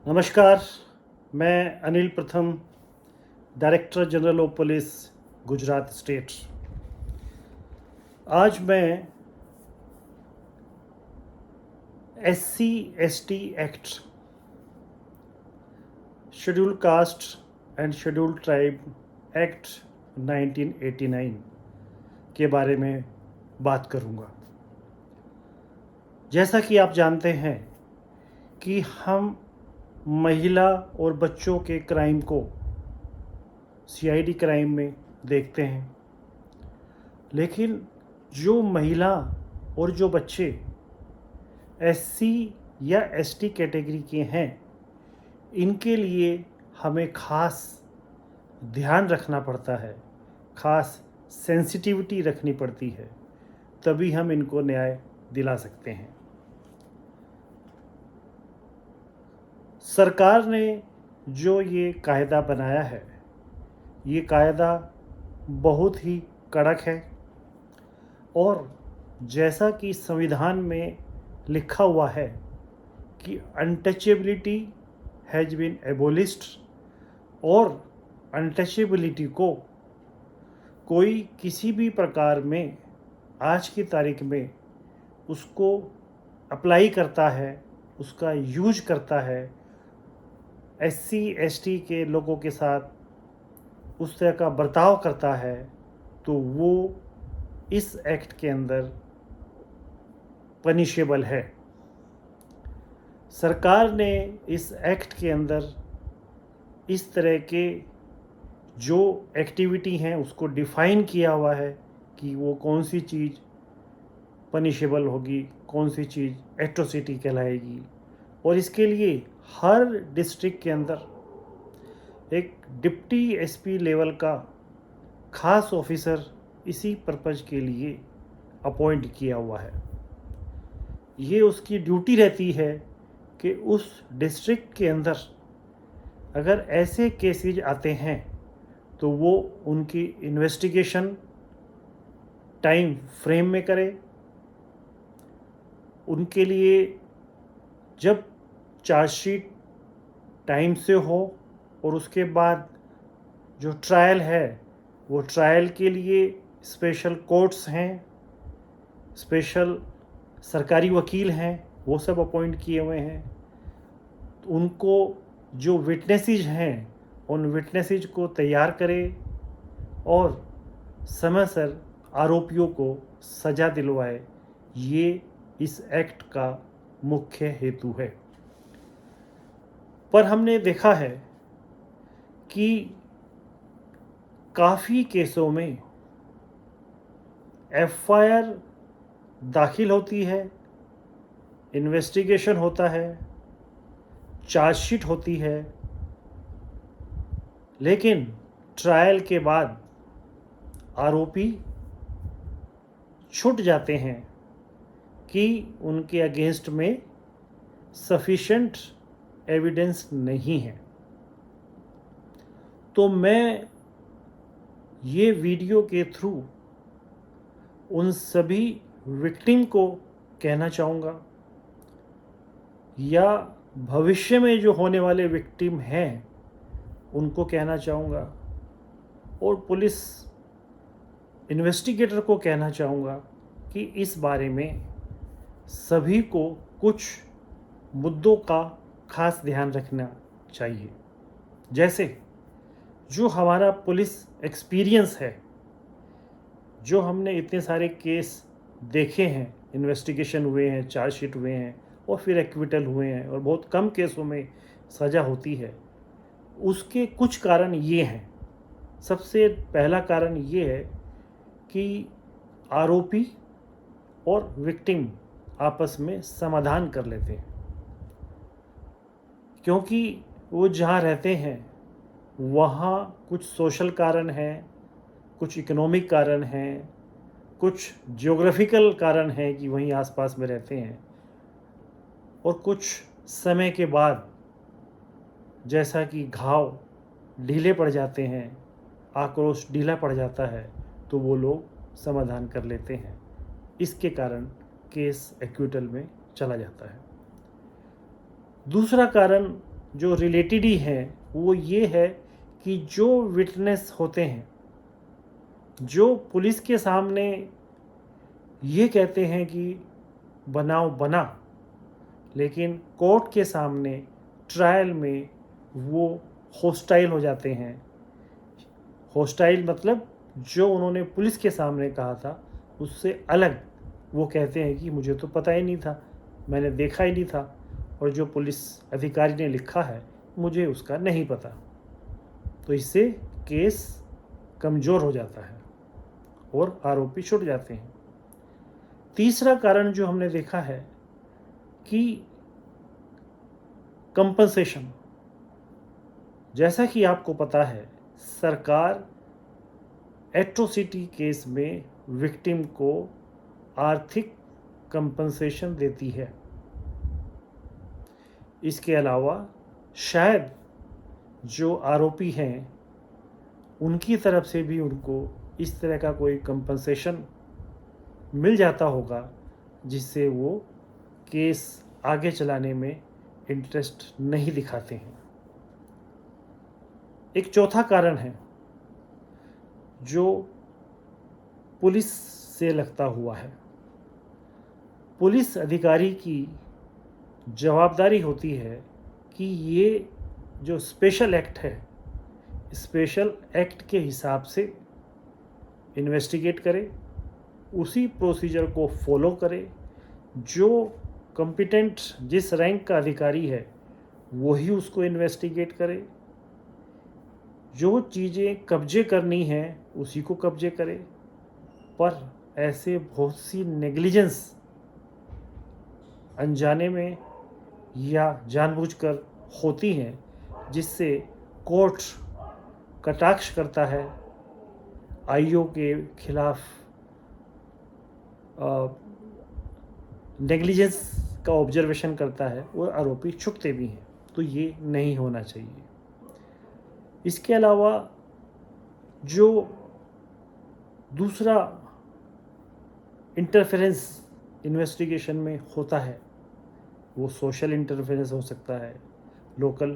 नमस्कार, मैं अनिल प्रथम, director general of police, Gujarat state. आज मैं SC ST act, schedule caste and schedule tribe act 1989 के बारे में बात करूंगा। जैसा कि आप जानते हैं कि हम महिला और बच्चों के क्राइम को CID क्राइम में देखते हैं, लेकिन जो महिला और जो बच्चे SC या ST कैटेगरी के हैं, इनके लिए हमें खास ध्यान रखना पड़ता है, खास सेंसिटिविटी रखनी पड़ती है, तभी हम इनको न्याय दिला सकते हैं। सरकार ने जो ये कायदा बनाया है, ये कायदा बहुत ही कड़क है और जैसा कि संविधान में लिखा हुआ है कि अनटचेबिलिटी हैज़ बीन एबोलिश्ड, और अनटचेबिलिटी को कोई किसी भी प्रकार में आज की तारीख में उसको अप्लाई करता है, उसका यूज करता है, SC ST के लोगों के साथ उस तरह का बर्ताव करता है, तो वो इस एक्ट के अंदर पनिशेबल है। सरकार ने इस एक्ट के अंदर इस तरह के जो एक्टिविटी हैं उसको डिफ़ाइन किया हुआ है कि वो कौन सी चीज़ पनिशेबल होगी, कौन सी चीज़ एट्रोसिटी कहलाएगी, और इसके लिए हर डिस्ट्रिक्ट के अंदर एक डिप्टी SP लेवल का खास ऑफिसर इसी पर्पज़ के लिए अपॉइंट किया हुआ है। ये उसकी ड्यूटी रहती है कि उस डिस्ट्रिक्ट के अंदर अगर ऐसे केसेज आते हैं तो वो उनकी इन्वेस्टिगेशन टाइम फ्रेम में करे, उनके लिए जब चार्जशीट टाइम से हो, और उसके बाद जो ट्रायल है वो ट्रायल के लिए स्पेशल कोर्ट्स हैं, स्पेशल सरकारी वकील हैं, वो सब अपॉइंट किए हुए हैं। उनको जो विटनेसेस हैं उन विटनेसेस को तैयार करे और समय पर आरोपियों को सज़ा दिलवाए। ये इस एक्ट का मुख्य हेतु है। पर हमने देखा है कि काफ़ी केसों में FIR दाखिल होती है, इन्वेस्टिगेशन होता है, चार्जशीट होती है, लेकिन ट्रायल के बाद आरोपी छूट जाते हैं कि उनके अगेंस्ट में सफिशिएंट एविडेंस नहीं है। तो मैं ये वीडियो के थ्रू उन सभी विक्टिम को कहना चाहूँगा, या भविष्य में जो होने वाले विक्टिम हैं उनको कहना चाहूँगा, और पुलिस इन्वेस्टिगेटर को कहना चाहूँगा कि इस बारे में सभी को कुछ मुद्दों का खास ध्यान रखना चाहिए। जैसे जो हमारा पुलिस एक्सपीरियंस है, जो हमने इतने सारे केस देखे हैं, इन्वेस्टिगेशन हुए हैं, चार्जशीट हुए हैं और फिर एक्विटल हुए हैं, और बहुत कम केसों में सज़ा होती है, उसके कुछ कारण ये हैं। सबसे पहला कारण ये है कि आरोपी और विक्टिम आपस में समाधान कर लेते हैं, क्योंकि वो जहाँ रहते हैं वहाँ कुछ सोशल कारण हैं, कुछ इकोनॉमिक कारण हैं, कुछ ज्योग्राफिकल कारण हैं कि वहीं आसपास में रहते हैं, और कुछ समय के बाद जैसा कि घाव ढीले पड़ जाते हैं, आक्रोश ढीला पड़ जाता है, तो वो लोग समाधान कर लेते हैं। इसके कारण केस एक्विटल में चला जाता है। दूसरा कारण जो रिलेटेड ही हैं वो ये है कि जो विटनेस होते हैं, जो पुलिस के सामने ये कहते हैं कि बनाव बना, लेकिन कोर्ट के सामने ट्रायल में वो हॉस्टाइल हो जाते हैं। हॉस्टाइल मतलब जो उन्होंने पुलिस के सामने कहा था उससे अलग वो कहते हैं कि मुझे तो पता ही नहीं था, मैंने देखा ही नहीं था, और जो पुलिस अधिकारी ने लिखा है मुझे उसका नहीं पता। तो इससे केस कमज़ोर हो जाता है और आरोपी छूट जाते हैं। तीसरा कारण जो हमने देखा है कि कंपनसेशन। जैसा कि आपको पता है, सरकार एट्रोसिटी केस में विक्टिम को आर्थिक कंपनसेशन देती है। इसके अलावा शायद जो आरोपी हैं उनकी तरफ से भी उनको इस तरह का कोई कंपनसेशन मिल जाता होगा जिससे वो केस आगे चलाने में इंटरेस्ट नहीं दिखाते हैं। एक चौथा कारण है जो पुलिस से लगता हुआ है। पुलिस अधिकारी की जवाबदारी होती है कि ये जो स्पेशल एक्ट है, स्पेशल एक्ट के हिसाब से इन्वेस्टिगेट करे, उसी प्रोसीजर को फॉलो करे। जो कॉम्पिटेंट जिस रैंक का अधिकारी है वही उसको इन्वेस्टिगेट करे। जो चीज़ें कब्जे करनी हैं उसी को कब्जे करे। पर ऐसे बहुत सी नेग्लिजेंस अनजाने में या जानबूझकर होती हैं जिससे कोर्ट कटाक्ष करता है, आईओ के खिलाफ नेग्लिजेंस का ऑब्जर्वेशन करता है और आरोपी छुपते भी हैं। तो ये नहीं होना चाहिए। इसके अलावा जो दूसरा इंटरफेरेंस इन्वेस्टिगेशन में होता है वो सोशल इंटरफेरेंस हो सकता है, लोकल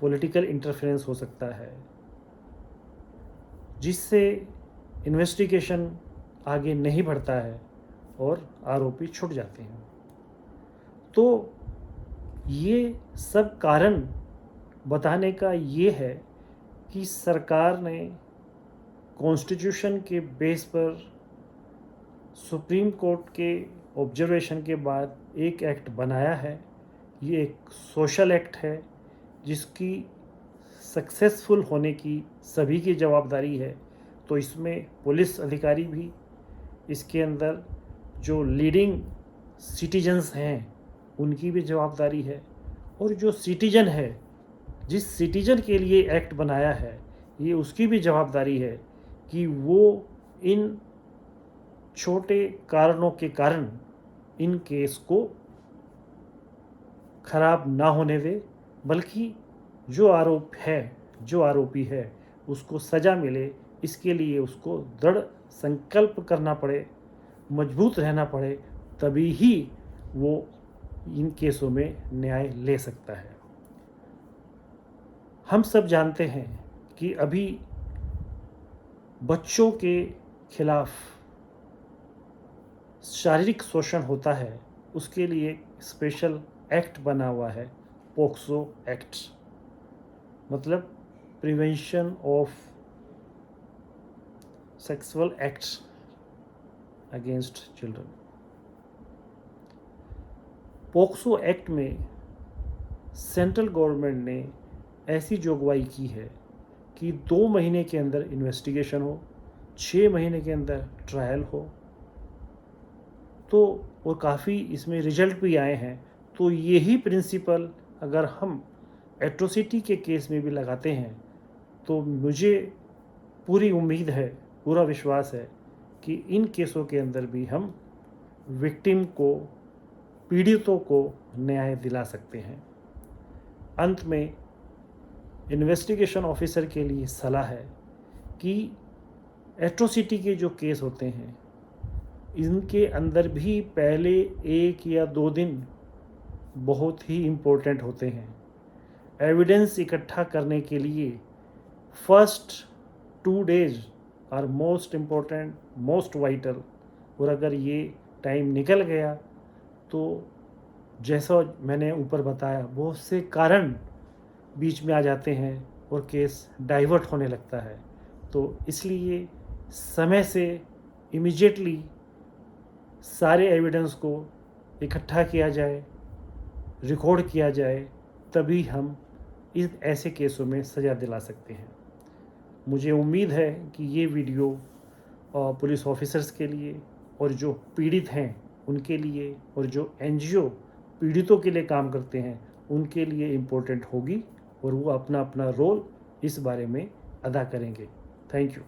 पॉलिटिकल इंटरफेरेंस हो सकता है, जिससे इन्वेस्टिगेशन आगे नहीं बढ़ता है और आरोपी छूट जाते हैं। तो ये सब कारण बताने का ये है कि सरकार ने कॉन्स्टिट्यूशन के बेस पर सुप्रीम कोर्ट के ऑब्जर्वेशन के बाद एक एक्ट बनाया है। ये एक सोशल एक्ट है जिसकी सक्सेसफुल होने की सभी की जवाबदारी है। तो इसमें पुलिस अधिकारी भी, इसके अंदर जो लीडिंग सिटीजन्स हैं उनकी भी जवाबदारी है, और जो सिटीजन है, जिस सिटीजन के लिए एक्ट बनाया है, ये उसकी भी जवाबदारी है कि वो इन छोटे कारणों के कारण इन केस को खराब ना होने दे, बल्कि जो आरोपी है उसको सज़ा मिले, इसके लिए उसको दृढ़ संकल्प करना पड़े, मजबूत रहना पड़े, तभी ही वो इन केसों में न्याय ले सकता है। हम सब जानते हैं कि अभी बच्चों के खिलाफ शारीरिक शोषण होता है, उसके लिए स्पेशल एक्ट बना हुआ है, पोक्सो एक्ट, मतलब prevention of sexual acts against children. POCSO act में सेंट्रल गवर्नमेंट ने ऐसी जोगवाई की है कि 2 महीने के अंदर इन्वेस्टिगेशन हो, 6 महीने के अंदर ट्रायल हो। तो और काफ़ी इसमें रिजल्ट भी आए हैं। तो यही प्रिंसिपल अगर हम एट्रोसिटी के केस में भी लगाते हैं तो मुझे पूरी उम्मीद है, पूरा विश्वास है कि इन केसों के अंदर भी हम विक्टिम को, पीड़ितों को न्याय दिला सकते हैं। अंत में इन्वेस्टिगेशन ऑफिसर के लिए सलाह है कि एट्रोसिटी के जो केस होते हैं इनके अंदर भी पहले 1 या 2 दिन बहुत ही इम्पोर्टेंट होते हैं। एविडेंस इकट्ठा करने के लिए first 2 days are most important, most vital. और अगर ये टाइम निकल गया तो जैसा मैंने ऊपर बताया बहुत से कारण बीच में आ जाते हैं और केस डाइवर्ट होने लगता है। तो इसलिए समय से इमीडिएटली सारे एविडेंस को इकट्ठा किया जाए, रिकॉर्ड किया जाए, तभी हम इस ऐसे केसों में सज़ा दिला सकते हैं। मुझे उम्मीद है कि ये वीडियो पुलिस ऑफिसर्स के लिए और जो पीड़ित हैं उनके लिए और जो एनजीओ पीड़ितों के लिए काम करते हैं उनके लिए इम्पोर्टेंट होगी और वो अपना अपना रोल इस बारे में अदा करेंगे। Thank you.